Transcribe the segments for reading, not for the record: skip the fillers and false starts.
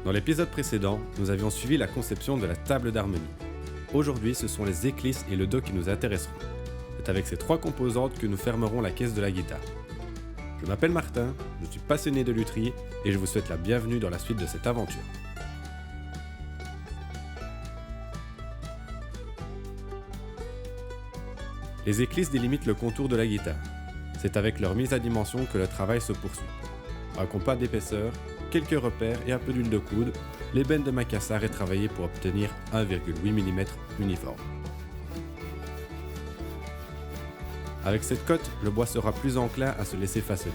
Dans l'épisode précédent, nous avions suivi la conception de la table d'harmonie. Aujourd'hui, ce sont les éclisses et le dos qui nous intéresseront. C'est avec ces trois composantes que nous fermerons la caisse de la guitare. Je m'appelle Martin, je suis passionné de lutherie et je vous souhaite la bienvenue dans la suite de cette aventure. Les éclisses délimitent le contour de la guitare. C'est avec leur mise à dimension que le travail se poursuit. Un compas d'épaisseur, quelques repères et un peu d'huile de coude, l'ébène de Macassar est travaillé pour obtenir 1,8 mm uniforme. Avec cette cote, le bois sera plus enclin à se laisser façonner.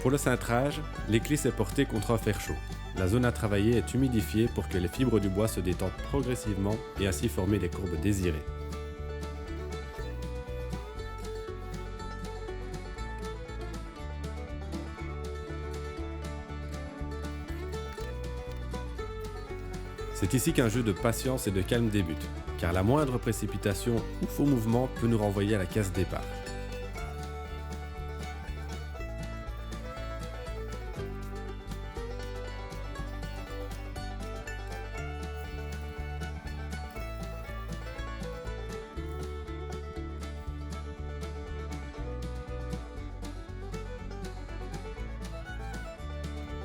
Pour le cintrage, l'éclisse est portée contre un fer chaud. La zone à travailler est humidifiée pour que les fibres du bois se détendent progressivement et ainsi former les courbes désirées. C'est ici qu'un jeu de patience et de calme débute, car la moindre précipitation ou faux mouvement peut nous renvoyer à la case départ.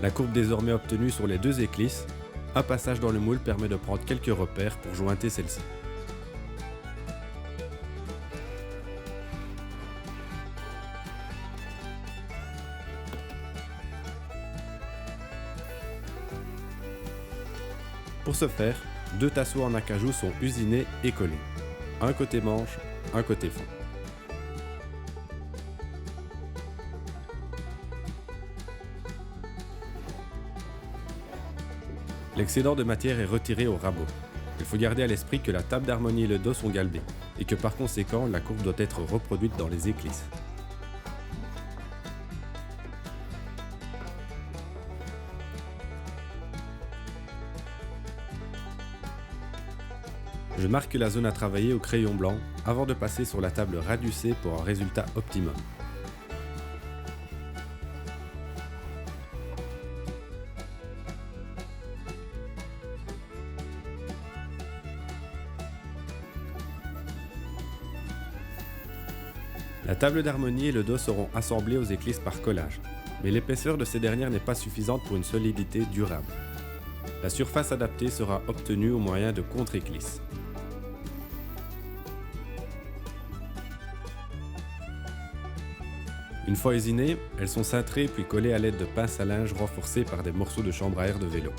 La courbe désormais obtenue sur les deux éclisses, un passage dans le moule permet de prendre quelques repères pour jointer celle-ci. Pour ce faire, deux tasseaux en acajou sont usinés et collés. Un côté manche, un côté fond. L'excédent de matière est retiré au rabot. Il faut garder à l'esprit que la table d'harmonie et le dos sont galbés, et que par conséquent, la courbe doit être reproduite dans les éclisses. Je marque la zone à travailler au crayon blanc, avant de passer sur la table radiusée pour un résultat optimum. La table d'harmonie et le dos seront assemblés aux éclisses par collage, mais l'épaisseur de ces dernières n'est pas suffisante pour une solidité durable. La surface adaptée sera obtenue au moyen de contre-éclisses. Une fois usinées, elles sont cintrées puis collées à l'aide de pinces à linge renforcées par des morceaux de chambre à air de vélo.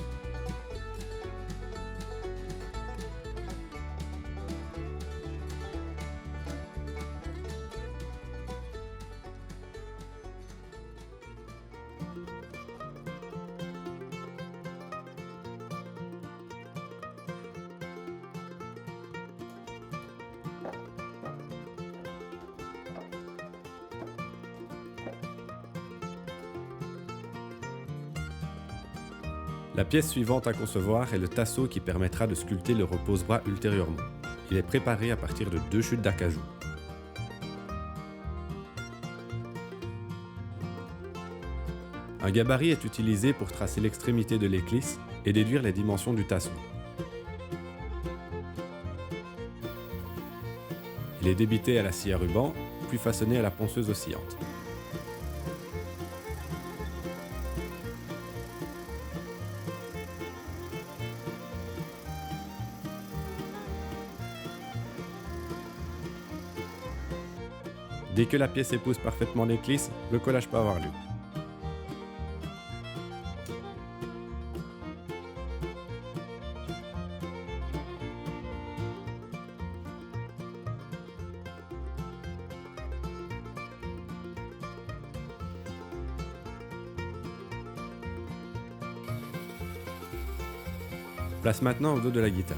La pièce suivante à concevoir est le tasseau qui permettra de sculpter le repose-bras ultérieurement. Il est préparé à partir de deux chutes d'acajou. Un gabarit est utilisé pour tracer l'extrémité de l'éclisse et déduire les dimensions du tasseau. Il est débité à la scie à ruban, puis façonné à la ponceuse oscillante. Dès que la pièce épouse parfaitement l'éclisse, le collage peut avoir lieu. Place maintenant au dos de la guitare.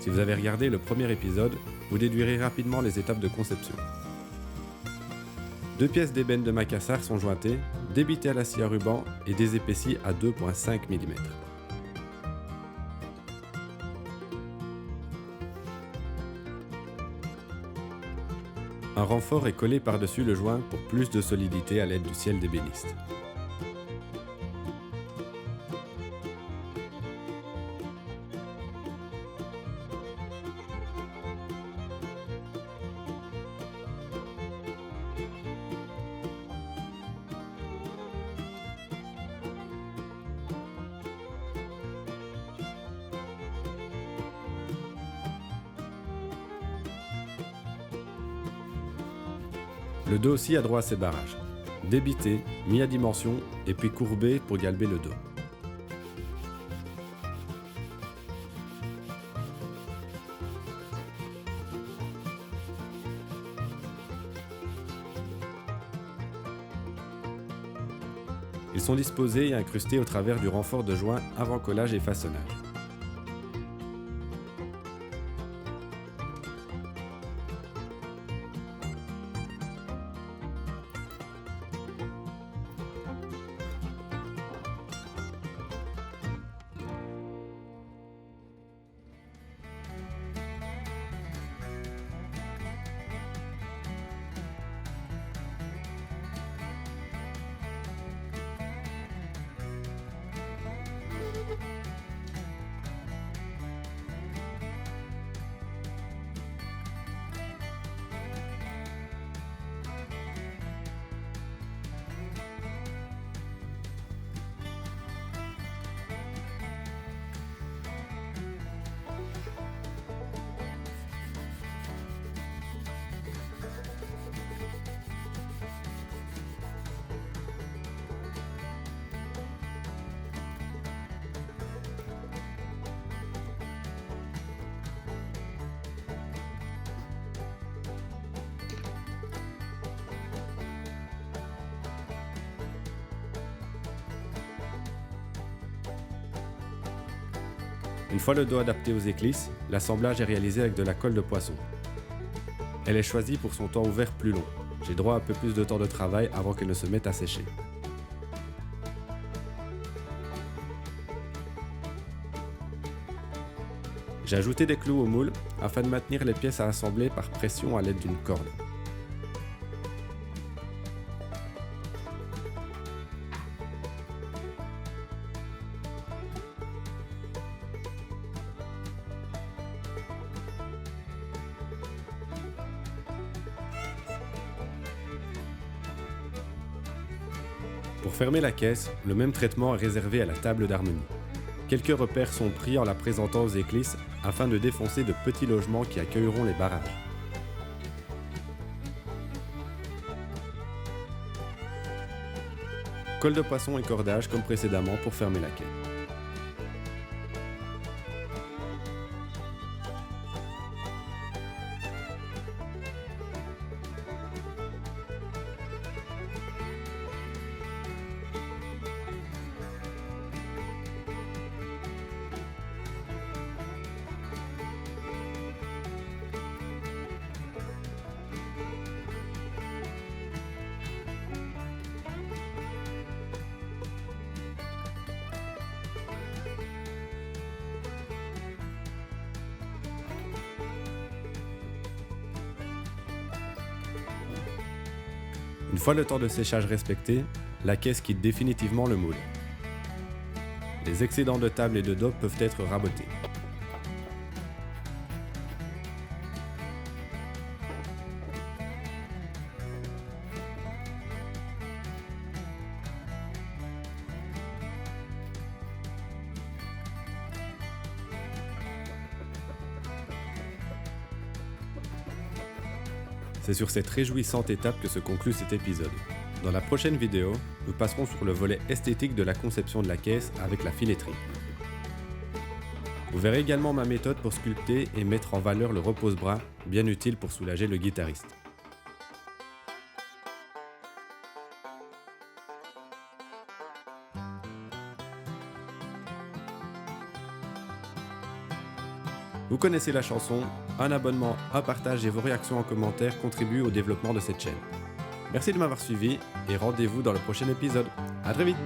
Si vous avez regardé le premier épisode, vous déduirez rapidement les étapes de conception. Deux pièces d'ébène de Macassar sont jointées, débitées à la scie à ruban et désépaissies à 2,5 mm. Un renfort est collé par-dessus le joint pour plus de solidité à l'aide du ciel d'ébéniste. Le dos aussi a droit à ses barrages. Débité, mis à dimension et puis courbé pour galber le dos. Ils sont disposés et incrustés au travers du renfort de joint avant collage et façonnage. Une fois le dos adapté aux éclisses, l'assemblage est réalisé avec de la colle de poisson. Elle est choisie pour son temps ouvert plus long. J'ai droit à un peu plus de temps de travail avant qu'elle ne se mette à sécher. J'ai ajouté des clous au moule afin de maintenir les pièces à assembler par pression à l'aide d'une corde. Pour fermer la caisse, le même traitement est réservé à la table d'harmonie. Quelques repères sont pris en la présentant aux éclisses afin de défoncer de petits logements qui accueilleront les barrages. Colle de poisson et cordage comme précédemment pour fermer la caisse. Une fois le temps de séchage respecté, la caisse quitte définitivement le moule. Les excédents de table et de dos peuvent être rabotés. C'est sur cette réjouissante étape que se conclut cet épisode. Dans la prochaine vidéo, nous passerons sur le volet esthétique de la conception de la caisse avec la filetterie. Vous verrez également ma méthode pour sculpter et mettre en valeur le repose-bras, bien utile pour soulager le guitariste. Vous connaissez la chanson, un abonnement, un partage et vos réactions en commentaire contribuent au développement de cette chaîne. Merci de m'avoir suivi et rendez-vous dans le prochain épisode. À très vite!